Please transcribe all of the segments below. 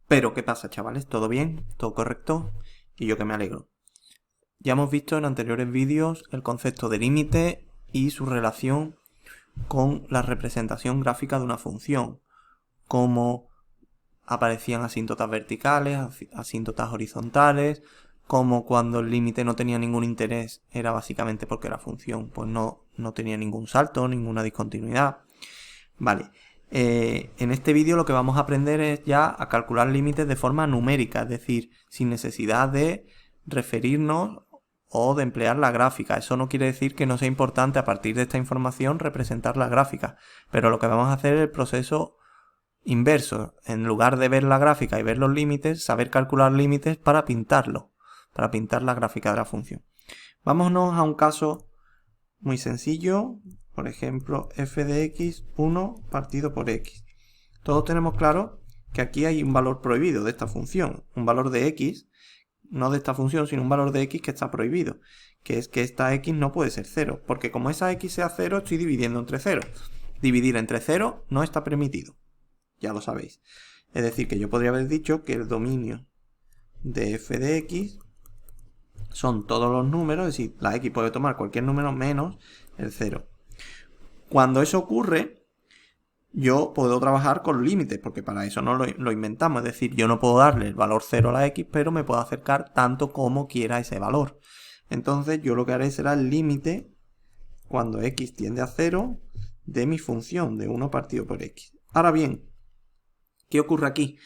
Pero, ¿qué pasa, chavales? ¿Todo bien? ¿Todo correcto? Y yo que me alegro. Ya hemos visto en anteriores vídeos el concepto de límite y su relación con la representación gráfica de una función, cómo aparecían asíntotas verticales, asíntotas horizontales, como cuando el límite no tenía ningún interés era básicamente porque la función pues no tenía ningún salto, ninguna discontinuidad. Vale, en este vídeo lo que vamos a aprender es ya a calcular límites de forma numérica, es decir, sin necesidad de referirnos o de emplear la gráfica. Eso no quiere decir que no sea importante a partir de esta información representar la gráfica, pero lo que vamos a hacer es el proceso inverso. En lugar de ver la gráfica y ver los límites, saber calcular límites para pintarlo, para pintar la gráfica de la función. Vámonos a un caso muy sencillo, por ejemplo, f de x 1 partido por x. Todos tenemos claro que aquí hay un valor prohibido de esta función, un valor de x, no de esta función, sino un valor de x que está prohibido, que es que esta x no puede ser 0, porque como esa x sea 0, estoy dividiendo entre 0. Dividir entre 0 no está permitido, ya lo sabéis. Es decir, que yo podría haber dicho que el dominio de f de x son todos los números, es decir, la x puede tomar cualquier número menos el 0. Cuando eso ocurre, yo puedo trabajar con límites, porque para eso no lo inventamos. Es decir, yo no puedo darle el valor 0 a la x, pero me puedo acercar tanto como quiera ese valor. Entonces yo lo que haré será el límite, cuando x tiende a 0, de mi función de 1 partido por x. Ahora bien, ¿qué ocurre aquí?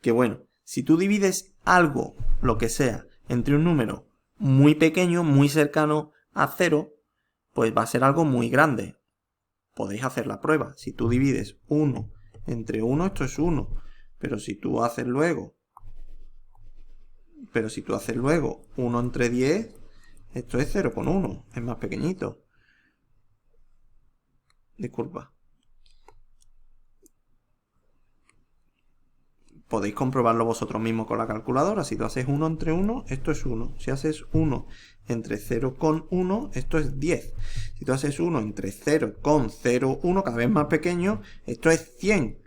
Que bueno, si tú divides algo, lo que sea, entre un número muy pequeño, muy cercano a 0, pues va a ser algo muy grande. Podéis hacer la prueba. Si tú divides 1 entre 1, esto es 1. Pero si tú haces luego 1 entre 10, esto es 0,1. Es más pequeñito. Disculpa. Podéis comprobarlo vosotros mismos con la calculadora. Si tú haces 1 entre 1, esto es 1. Si haces 1 entre 0,1, esto es 10. Si tú haces 1 entre 0,01, cada vez más pequeño, esto es 100.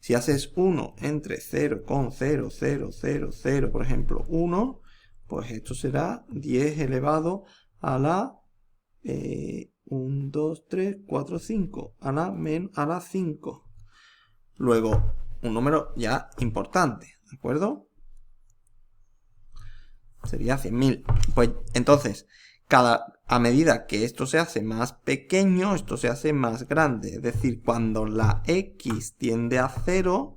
Si haces 1 entre 0,0000, por ejemplo, 1, pues esto será 10 elevado a la 1, 2, 3, 4, 5, a la 5. Luego, un número ya importante, ¿de acuerdo? Sería 100.000. Pues entonces, a medida que esto se hace más pequeño, esto se hace más grande. Es decir, cuando la x tiende a 0,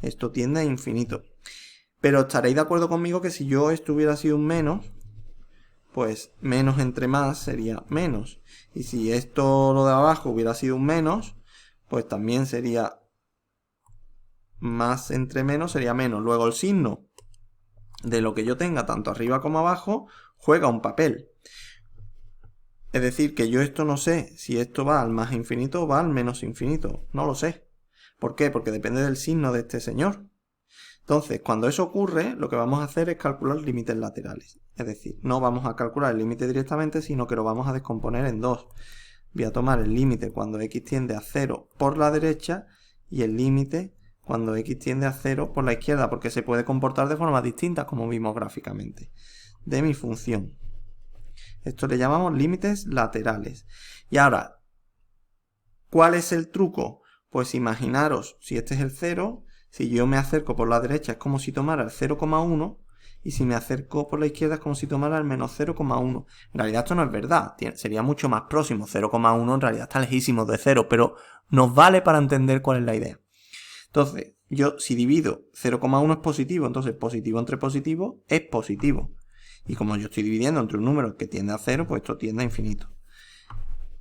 esto tiende a infinito. Pero estaréis de acuerdo conmigo que si yo esto hubiera sido un menos, pues menos entre más sería menos. Y si esto, lo de abajo, hubiera sido un menos, pues también sería más entre menos sería menos. Luego el signo de lo que yo tenga, tanto arriba como abajo, juega un papel. Es decir, que yo esto no sé si esto va al más infinito o va al menos infinito. No lo sé. ¿Por qué? Porque depende del signo de este señor. Entonces, cuando eso ocurre, lo que vamos a hacer es calcular límites laterales. Es decir, no vamos a calcular el límite directamente, sino que lo vamos a descomponer en dos. Voy a tomar el límite cuando x tiende a 0 por la derecha y el límite cuando x tiende a 0 por la izquierda, porque se puede comportar de formas distintas, como vimos gráficamente, de mi función. Esto le llamamos límites laterales. Y ahora, ¿cuál es el truco? Pues imaginaros, si este es el 0, si yo me acerco por la derecha es como si tomara el 0,1, y si me acerco por la izquierda es como si tomara el menos 0,1. En realidad esto no es verdad, sería mucho más próximo. 0,1 en realidad está lejísimo de 0, pero nos vale para entender cuál es la idea. Entonces, yo si divido 0,1 es positivo, entonces positivo entre positivo es positivo. Y como yo estoy dividiendo entre un número que tiende a 0, pues esto tiende a infinito.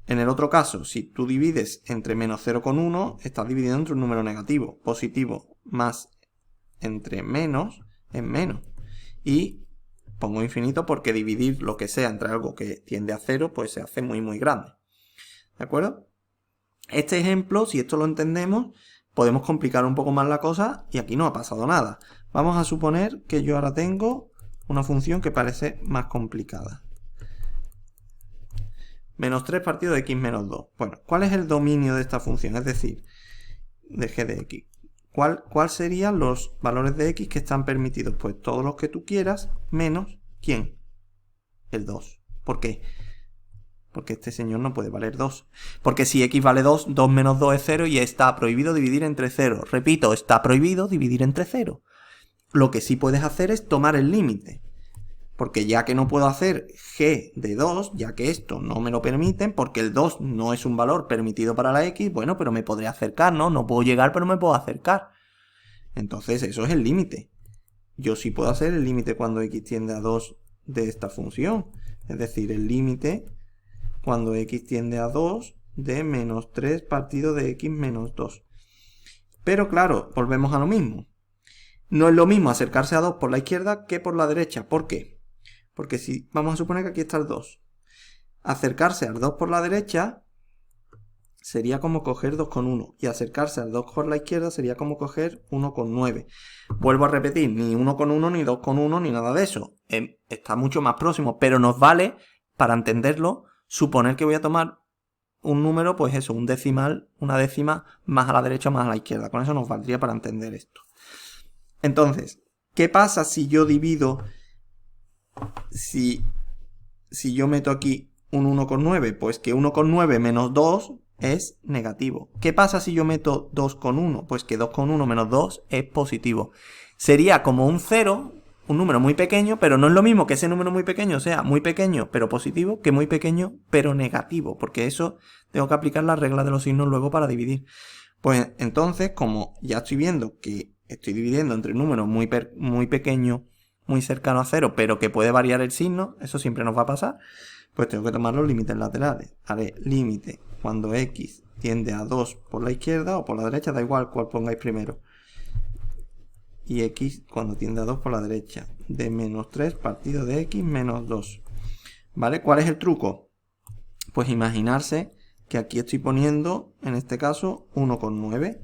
En el otro caso, si tú divides entre menos 0,1, estás dividiendo entre un número negativo. Positivo más entre menos es menos. Y pongo infinito porque dividir lo que sea entre algo que tiende a 0, pues se hace muy muy grande. ¿De acuerdo? Este ejemplo, si esto lo entendemos, podemos complicar un poco más la cosa y aquí no ha pasado nada. Vamos a suponer que yo ahora tengo una función que parece más complicada. Menos 3 partido de x menos 2. Bueno, ¿cuál es el dominio de esta función? Es decir, de g de x. ¿Cuál serían los valores de x que están permitidos? Pues todos los que tú quieras, menos, ¿quién? El 2. ¿Por qué? Porque este señor no puede valer 2. Porque si x vale 2, 2 menos 2 es 0 y está prohibido dividir entre 0. Repito, está prohibido dividir entre 0. Lo que sí puedes hacer es tomar el límite. Porque ya que no puedo hacer g de 2, ya que esto no me lo permiten, porque el 2 no es un valor permitido para la x, bueno, pero me podré acercar, ¿no? No puedo llegar, pero me puedo acercar. Entonces eso es el límite. Yo sí puedo hacer el límite cuando x tiende a 2 de esta función. Es decir, el límite cuando x tiende a 2 de menos 3 partido de x menos 2. Pero claro, volvemos a lo mismo. No es lo mismo acercarse a 2 por la izquierda que por la derecha. ¿Por qué? Porque si vamos a suponer que aquí está el 2. Acercarse al 2 por la derecha sería como coger 2,1. Y acercarse al 2 por la izquierda sería como coger 1,9. Vuelvo a repetir, ni 1,1 ni 2,1 ni nada de eso. Está mucho más próximo, pero nos vale, para entenderlo, suponer que voy a tomar un número, pues eso, un decimal, una décima más a la derecha o más a la izquierda. Con eso nos valdría para entender esto. Entonces, ¿qué pasa si yo divido, si yo meto aquí un 1,9? Pues que 1,9 menos 2 es negativo. ¿Qué pasa si yo meto 2,1? Pues que 2,1 menos 2 es positivo. Sería como un 0, un número muy pequeño, pero no es lo mismo que ese número muy pequeño sea muy pequeño pero positivo que muy pequeño pero negativo, porque eso tengo que aplicar la regla de los signos luego para dividir. Pues entonces, como ya estoy viendo que estoy dividiendo entre números muy pequeños, muy cercano a 0, pero que puede variar el signo, eso siempre nos va a pasar, pues tengo que tomar los límites laterales. Haré límite cuando x tiende a 2 por la izquierda o por la derecha, da igual cuál pongáis primero. Y x cuando tiende a 2 por la derecha, de menos 3 partido de x menos 2. ¿Vale? ¿Cuál es el truco? Pues imaginarse que aquí estoy poniendo, en este caso, 1,9.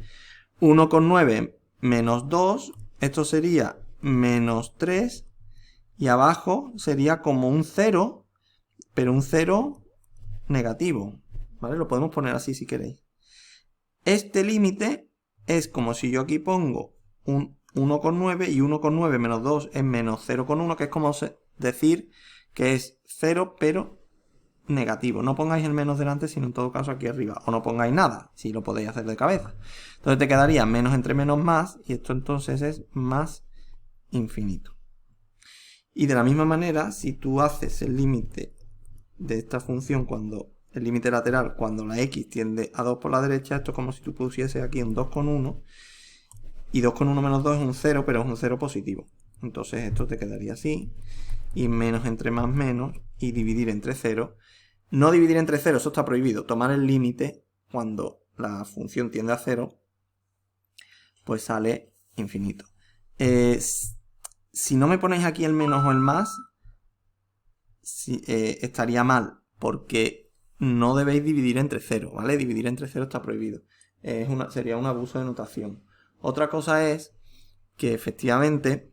1,9 menos 2, esto sería menos 3, y abajo sería como un 0, pero un 0 negativo, ¿vale? Lo podemos poner así si queréis. Este límite es como si yo aquí pongo un 1,9 y 1,9 menos 2 es menos 0,1, que es como decir que es 0 pero negativo. No pongáis el menos delante, sino en todo caso aquí arriba. O no pongáis nada, si lo podéis hacer de cabeza. Entonces te quedaría menos entre menos más, y esto entonces es más infinito. Y de la misma manera, si tú haces el límite de esta función cuando el límite lateral cuando la x tiende a 2 por la derecha, esto es como si tú pusieses aquí un 2,1, y 2,1 menos 2 es un 0, pero es un 0 positivo. Entonces esto te quedaría así, y menos entre más menos, y dividir entre 0. No dividir entre 0, eso está prohibido. Tomar el límite cuando la función tiende a 0, pues sale infinito. Si no me ponéis aquí el menos o el más, estaría mal, porque no debéis dividir entre 0, ¿vale? Dividir entre 0 está prohibido. Sería un abuso de notación. Otra cosa es que efectivamente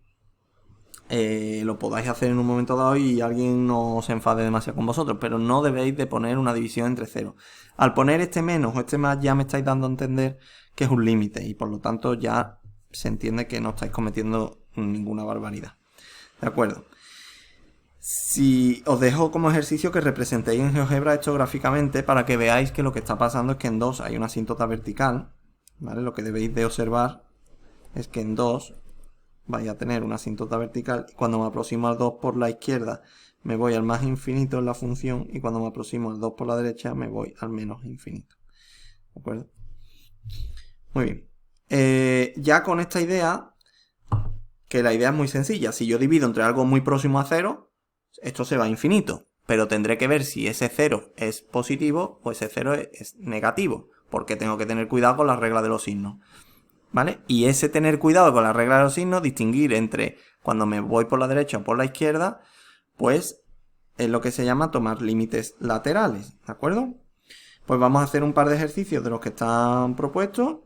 lo podáis hacer en un momento dado y alguien no se enfade demasiado con vosotros, pero no debéis de poner una división entre 0. Al poner este menos o este más ya me estáis dando a entender que es un límite y por lo tanto ya se entiende que no estáis cometiendo ninguna barbaridad. ¿De acuerdo? Si os dejo como ejercicio que representéis en GeoGebra esto gráficamente para que veáis que lo que está pasando es que en 2 hay una asíntota vertical, ¿vale? Lo que debéis de observar es que en 2 vais a tener una asíntota vertical y cuando me aproximo al 2 por la izquierda me voy al más infinito en la función y cuando me aproximo al 2 por la derecha me voy al menos infinito. ¿De acuerdo? Muy bien. Ya con esta idea, que la idea es muy sencilla, si yo divido entre algo muy próximo a 0, esto se va a infinito, pero tendré que ver si ese 0 es positivo o ese 0 es negativo, porque tengo que tener cuidado con la regla de los signos. ¿Vale? Y ese tener cuidado con la regla de los signos, distinguir entre cuando me voy por la derecha o por la izquierda, pues es lo que se llama tomar límites laterales, ¿de acuerdo? Pues vamos a hacer un par de ejercicios de los que están propuestos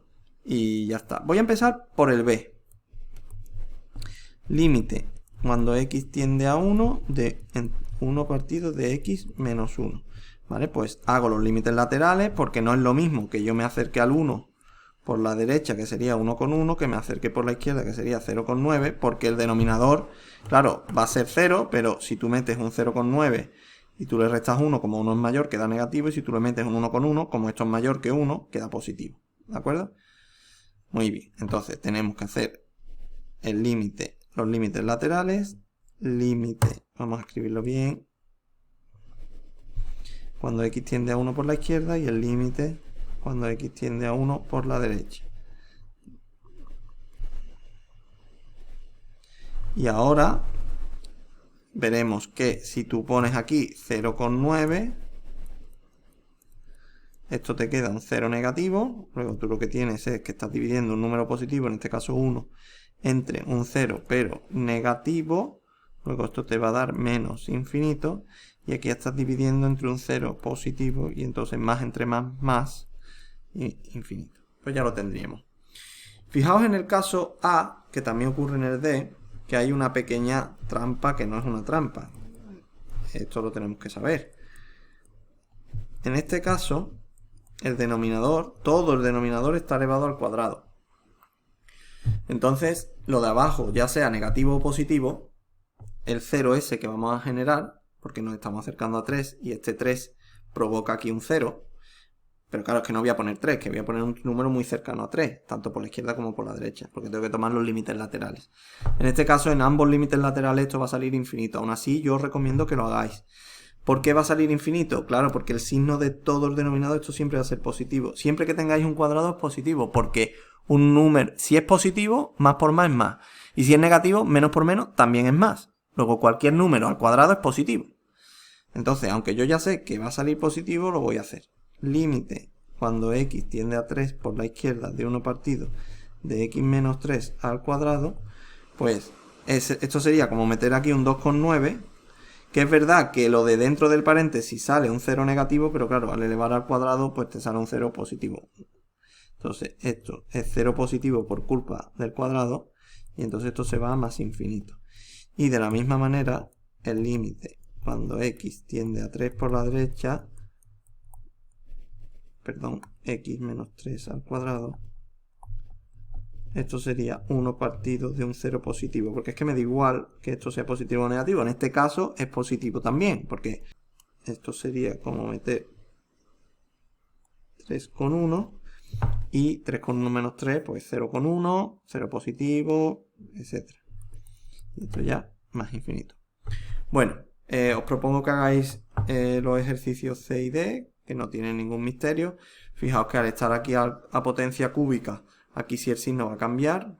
y ya está. Voy a empezar por el B. Límite cuando x tiende a 1 de 1 partido de x menos 1. ¿Vale? Pues hago los límites laterales porque no es lo mismo que yo me acerque al 1 por la derecha, que sería 1,1, que me acerque por la izquierda, que sería 0,9, porque el denominador, claro, va a ser 0, pero si tú metes un 0,9 y tú le restas 1, como 1 es mayor, queda negativo, y si tú le metes un 1,1, como esto es mayor que 1, queda positivo. ¿De acuerdo? Muy bien, entonces tenemos que hacer el límite, los límites laterales, límite, vamos a escribirlo bien, cuando x tiende a 1 por la izquierda, y el límite cuando x tiende a 1 por la derecha. Y ahora veremos que si tú pones aquí 0,9, esto te queda un 0 negativo, luego tú lo que tienes es que estás dividiendo un número positivo, en este caso 1, entre un 0 pero negativo, luego esto te va a dar menos infinito, y aquí ya estás dividiendo entre un 0 positivo, y entonces más entre más, y infinito. Pues ya lo tendríamos. Fijaos en el caso A, que también ocurre en el D, que hay una pequeña trampa que no es una trampa. Esto lo tenemos que saber. En este caso, el denominador, todo el denominador está elevado al cuadrado. Entonces, lo de abajo, ya sea negativo o positivo, el 0 ese que vamos a generar, porque nos estamos acercando a 3, y este 3 provoca aquí un 0, pero claro, es que no voy a poner 3, que voy a poner un número muy cercano a 3, tanto por la izquierda como por la derecha, porque tengo que tomar los límites laterales. En este caso, en ambos límites laterales esto va a salir infinito. Aún así, yo os recomiendo que lo hagáis. ¿Por qué va a salir infinito? Claro, porque el signo de todo el denominador, esto siempre va a ser positivo. Siempre que tengáis un cuadrado es positivo, porque un número, si es positivo, más por más es más. Y si es negativo, menos por menos también es más. Luego, cualquier número al cuadrado es positivo. Entonces, aunque yo ya sé que va a salir positivo, lo voy a hacer. Límite cuando x tiende a 3 por la izquierda de 1 partido de x menos 3 al cuadrado, pues esto sería como meter aquí un 2,9, que es verdad que lo de dentro del paréntesis sale un 0 negativo, pero claro, al elevar al cuadrado pues te sale un 0 positivo. Entonces esto es 0 positivo por culpa del cuadrado, y entonces esto se va a más infinito. Y de la misma manera, el límite cuando x tiende a 3 por la derecha, perdón, x menos 3 al cuadrado, esto sería 1 partido de un 0 positivo, porque es que me da igual que esto sea positivo o negativo. En este caso es positivo también, porque esto sería como meter 3,1 y 3,1 menos 3, pues 0,1, 0 positivo, etc. Y esto ya más infinito. Bueno, os propongo que hagáis los ejercicios C y D, que no tienen ningún misterio. Fijaos que al estar aquí a potencia cúbica, aquí sí el signo va a cambiar,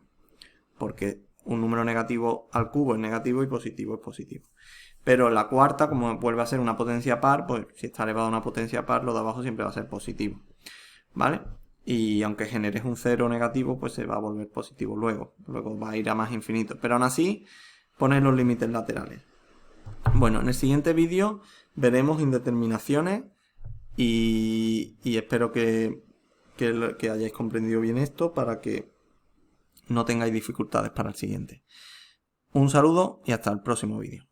porque un número negativo al cubo es negativo y positivo es positivo. Pero la cuarta, como vuelve a ser una potencia par, pues si está elevado a una potencia par, lo de abajo siempre va a ser positivo. ¿Vale? Y aunque generes un 0 negativo, pues se va a volver positivo luego. Luego va a ir a más infinito. Pero aún así, pones los límites laterales. Bueno, en el siguiente vídeo veremos indeterminaciones y espero que hayáis comprendido bien esto para que no tengáis dificultades para el siguiente. Un saludo y hasta el próximo vídeo.